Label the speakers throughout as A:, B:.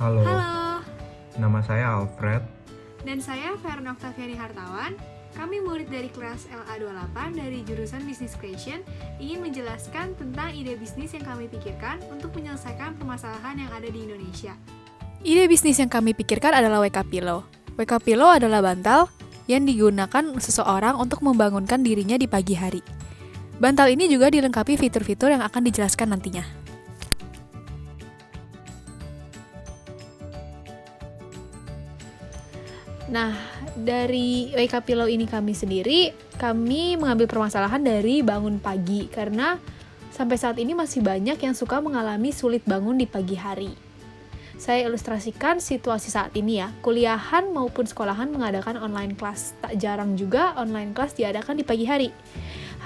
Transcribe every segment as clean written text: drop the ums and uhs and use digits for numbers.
A: Halo,
B: Halo,
A: nama saya Alfred.
B: dan saya Verna Oktaviani Hartawan. Kami murid dari kelas LA28 dari jurusan Business Creation ingin menjelaskan tentang ide bisnis yang kami pikirkan untuk menyelesaikan permasalahan yang ada di Indonesia. Ide bisnis yang kami pikirkan adalah WK Pillow. WK Pillow adalah bantal yang digunakan seseorang untuk membangunkan dirinya di pagi hari. Bantal ini juga dilengkapi fitur-fitur yang akan dijelaskan nantinya. Nah, dari WK Pillow ini kami mengambil permasalahan dari bangun pagi karena sampai saat ini masih banyak yang suka mengalami sulit bangun di pagi hari. Saya ilustrasikan situasi saat ini ya, kuliahan maupun sekolahan mengadakan online class. Tak jarang juga online class diadakan di pagi hari.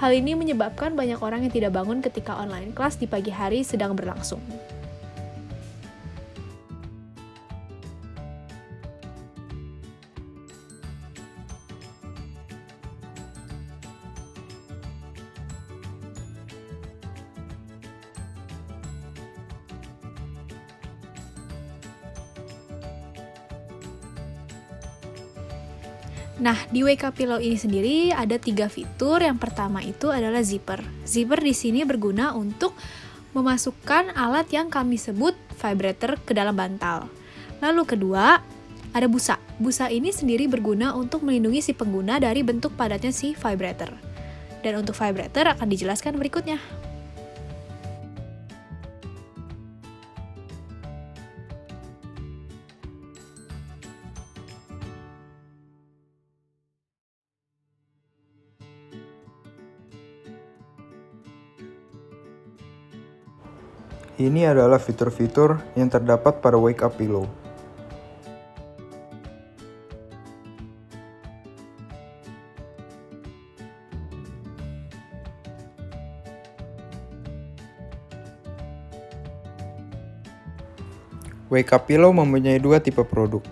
B: Hal ini menyebabkan banyak orang yang tidak bangun ketika online class di pagi hari sedang berlangsung. Nah, di WK Pillow ini sendiri ada 3 fitur. Yang pertama itu adalah zipper. Zipper di sini berguna untuk memasukkan alat yang kami sebut vibrator ke dalam bantal. Lalu kedua, ada busa. Busa ini sendiri berguna untuk melindungi si pengguna dari bentuk padatnya si vibrator. Dan untuk vibrator akan dijelaskan berikutnya.
A: Ini adalah fitur-fitur yang terdapat pada Wake Up Pillow. Wake Up Pillow mempunyai 2 tipe produk.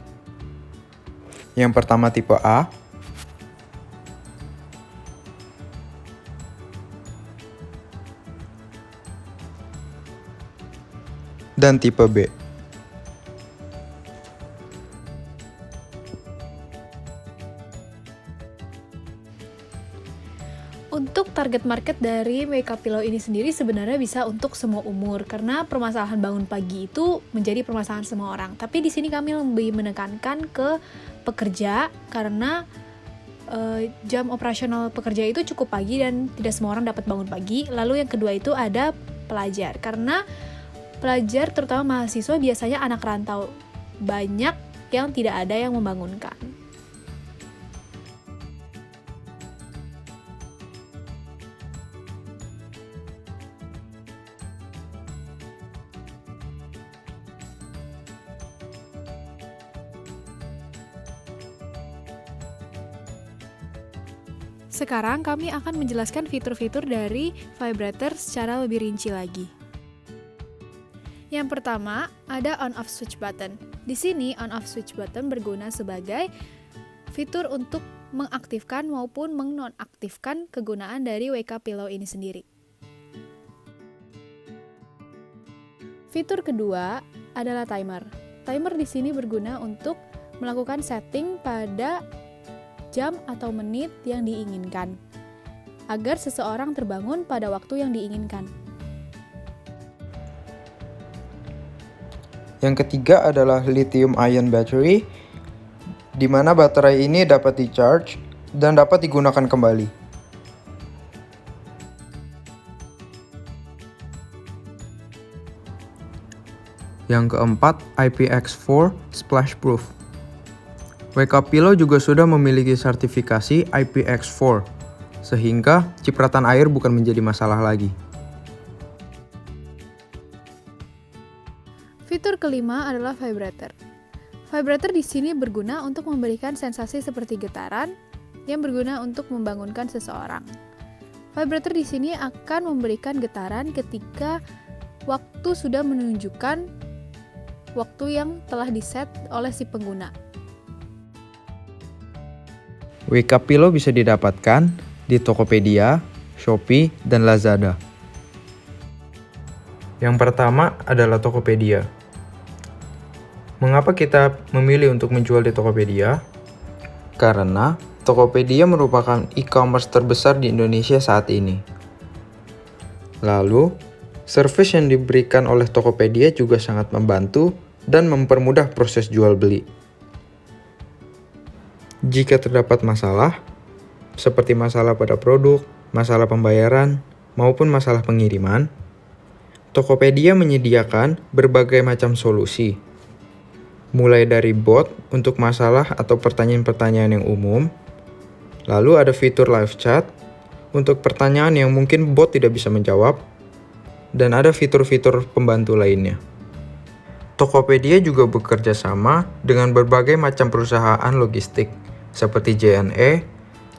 A: Yang pertama tipe A, dan tipe B.
B: Untuk target market dari WK Pillow ini sendiri sebenarnya bisa untuk semua umur karena permasalahan bangun pagi itu menjadi permasalahan semua orang. Tapi di sini kami lebih menekankan ke pekerja karena jam operasional pekerja itu cukup pagi dan tidak semua orang dapat bangun pagi. Lalu yang kedua itu ada pelajar karena pelajar terutama mahasiswa biasanya anak rantau, banyak yang tidak ada yang membangunkan. Sekarang kami akan menjelaskan fitur-fitur dari vibrator secara lebih rinci lagi. Yang pertama, ada on-off switch button. Di sini, on-off switch button berguna sebagai fitur untuk mengaktifkan maupun menonaktifkan kegunaan dari WK Pillow ini sendiri. Fitur kedua adalah timer. Timer di sini berguna untuk melakukan setting pada jam atau menit yang diinginkan, agar seseorang terbangun pada waktu yang diinginkan.
A: Yang ketiga adalah lithium ion battery, di mana baterai ini dapat di-charge dan dapat digunakan kembali. Yang keempat, IPX4 splash proof. WK Pillow juga sudah memiliki sertifikasi IPX4, sehingga cipratan air bukan menjadi masalah lagi.
B: Fitur kelima adalah vibrator. Vibrator di sini berguna untuk memberikan sensasi seperti getaran yang berguna untuk membangunkan seseorang. Vibrator di sini akan memberikan getaran ketika waktu sudah menunjukkan waktu yang telah diset oleh si pengguna.
A: WK Pillow bisa didapatkan di Tokopedia, Shopee, dan Lazada. Yang pertama adalah Tokopedia. Mengapa kita memilih untuk menjual di Tokopedia? Karena Tokopedia merupakan e-commerce terbesar di Indonesia saat ini. Lalu, service yang diberikan oleh Tokopedia juga sangat membantu dan mempermudah proses jual beli. Jika terdapat masalah, seperti masalah pada produk, masalah pembayaran, maupun masalah pengiriman, Tokopedia menyediakan berbagai macam solusi. Mulai dari bot untuk masalah atau pertanyaan-pertanyaan yang umum, lalu ada fitur live chat untuk pertanyaan yang mungkin bot tidak bisa menjawab, dan ada fitur-fitur pembantu lainnya. Tokopedia juga bekerja sama dengan berbagai macam perusahaan logistik seperti JNE,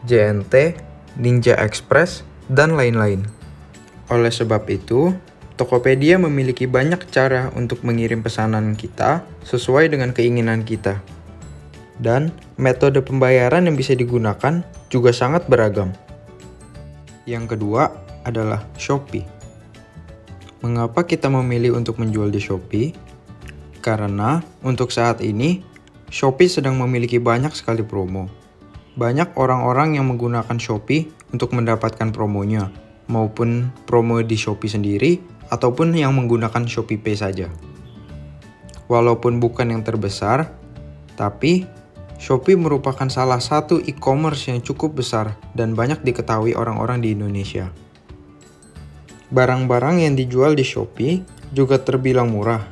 A: JNT, Ninja Express, dan lain-lain. Oleh sebab itu, Tokopedia memiliki banyak cara untuk mengirim pesanan kita sesuai dengan keinginan kita. Dan metode pembayaran yang bisa digunakan juga sangat beragam. Yang kedua adalah Shopee. Mengapa kita memilih untuk menjual di Shopee? Karena untuk saat ini, Shopee sedang memiliki banyak sekali promo. Banyak orang-orang yang menggunakan Shopee untuk mendapatkan promonya, maupun promo di Shopee sendiri, ataupun yang menggunakan ShopeePay saja. Walaupun bukan yang terbesar, tapi Shopee merupakan salah satu e-commerce yang cukup besar dan banyak diketahui orang-orang di Indonesia. Barang-barang yang dijual di Shopee juga terbilang murah,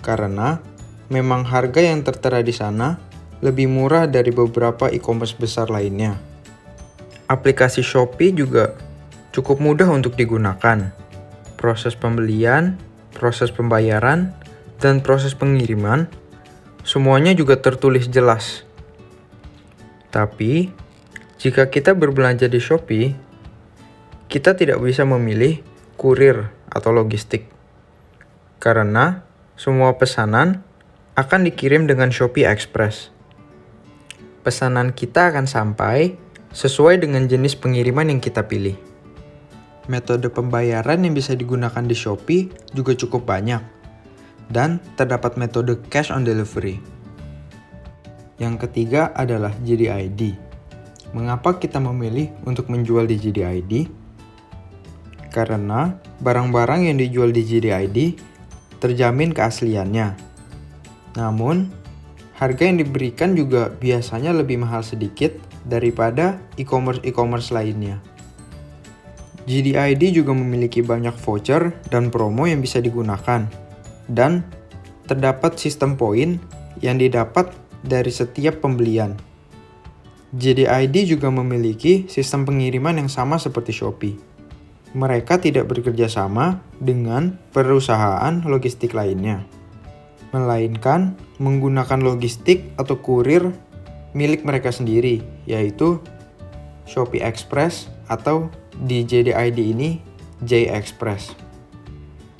A: karena memang harga yang tertera di sana lebih murah dari beberapa e-commerce besar lainnya. Aplikasi Shopee juga cukup mudah untuk digunakan. Proses pembelian, proses pembayaran, dan proses pengiriman, semuanya juga tertulis jelas. Tapi, jika kita berbelanja di Shopee, kita tidak bisa memilih kurir atau logistik. Karena semua pesanan akan dikirim dengan Shopee Express. Pesanan kita akan sampai sesuai dengan jenis pengiriman yang kita pilih. Metode pembayaran yang bisa digunakan di Shopee juga cukup banyak, dan terdapat metode cash on delivery. Yang ketiga adalah JDID. Mengapa kita memilih untuk menjual di JDID? Karena barang-barang yang dijual di JDID terjamin keasliannya. Namun, harga yang diberikan juga biasanya lebih mahal sedikit daripada e-commerce lainnya. JDID juga memiliki banyak voucher dan promo yang bisa digunakan, dan terdapat sistem poin yang didapat dari setiap pembelian. JDID juga memiliki sistem pengiriman yang sama seperti Shopee. Mereka tidak bekerja sama dengan perusahaan logistik lainnya, melainkan menggunakan logistik atau kurir milik mereka sendiri, yaitu Shopee Express atau di JDID ini J-Express.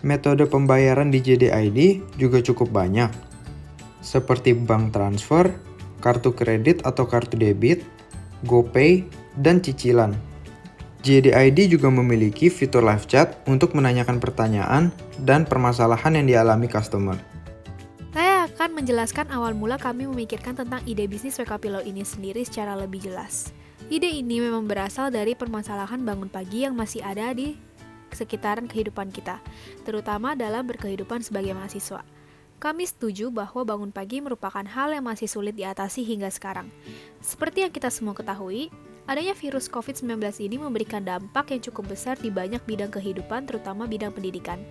A: Metode pembayaran di JDID juga cukup banyak, seperti bank transfer, kartu kredit atau kartu debit, GoPay, dan cicilan. JDID juga memiliki fitur live chat untuk menanyakan pertanyaan dan permasalahan yang dialami customer.
B: Saya akan menjelaskan awal mula kami memikirkan tentang ide bisnis Wekapilo ini sendiri secara lebih jelas. Ide ini memang berasal dari permasalahan bangun pagi yang masih ada di sekitaran kehidupan kita, terutama dalam berkehidupan sebagai mahasiswa. Kami setuju bahwa bangun pagi merupakan hal yang masih sulit diatasi hingga sekarang. Seperti yang kita semua ketahui, adanya virus COVID-19 ini memberikan dampak yang cukup besar di banyak bidang kehidupan, terutama bidang pendidikan.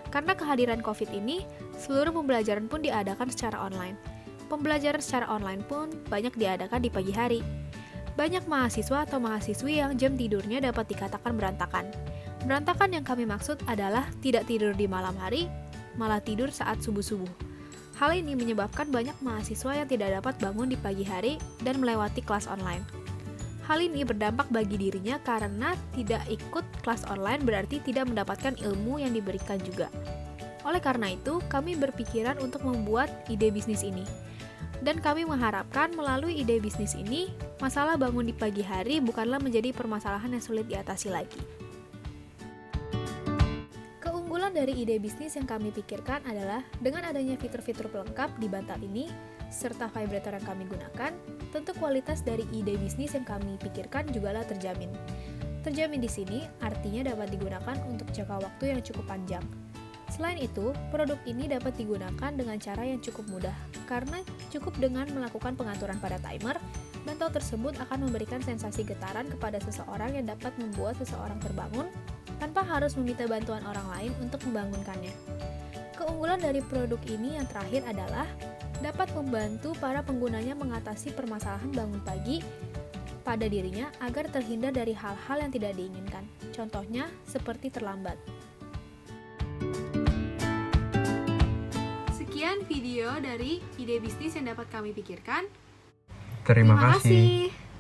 B: Karena kehadiran COVID ini, seluruh pembelajaran pun diadakan secara online. Pembelajaran secara online pun banyak diadakan di pagi hari. Banyak mahasiswa atau mahasiswi yang jam tidurnya dapat dikatakan berantakan. Berantakan yang kami maksud adalah tidak tidur di malam hari, malah tidur saat subuh-subuh. Hal ini menyebabkan banyak mahasiswa yang tidak dapat bangun di pagi hari dan melewati kelas online. Hal ini berdampak bagi dirinya karena tidak ikut kelas online berarti tidak mendapatkan ilmu yang diberikan juga. Oleh karena itu, kami berpikiran untuk membuat ide bisnis ini. Dan kami mengharapkan melalui ide bisnis ini, masalah bangun di pagi hari bukanlah menjadi permasalahan yang sulit diatasi lagi. Keunggulan Keunggulan dari ide bisnis yang kami pikirkan adalah dengan adanya fitur-fitur pelengkap di bantal ini, serta vibrator yang kami gunakan, tentu kualitas dari ide bisnis yang kami pikirkan jugalah terjamin. Terjamin di sini artinya dapat digunakan untuk jangka waktu yang cukup panjang. Selain itu, produk ini dapat digunakan dengan cara yang cukup mudah, karena cukup dengan melakukan pengaturan pada timer, bantal tersebut akan memberikan sensasi getaran kepada seseorang yang dapat membuat seseorang terbangun tanpa harus meminta bantuan orang lain untuk membangunkannya. Keunggulan dari produk ini yang terakhir adalah dapat membantu para penggunanya mengatasi permasalahan bangun pagi pada dirinya agar terhindar dari hal-hal yang tidak diinginkan. Contohnya seperti terlambat. Sekian video dari ide bisnis yang dapat kami pikirkan.
A: Terima
B: Terima
A: kasih.
B: kasih.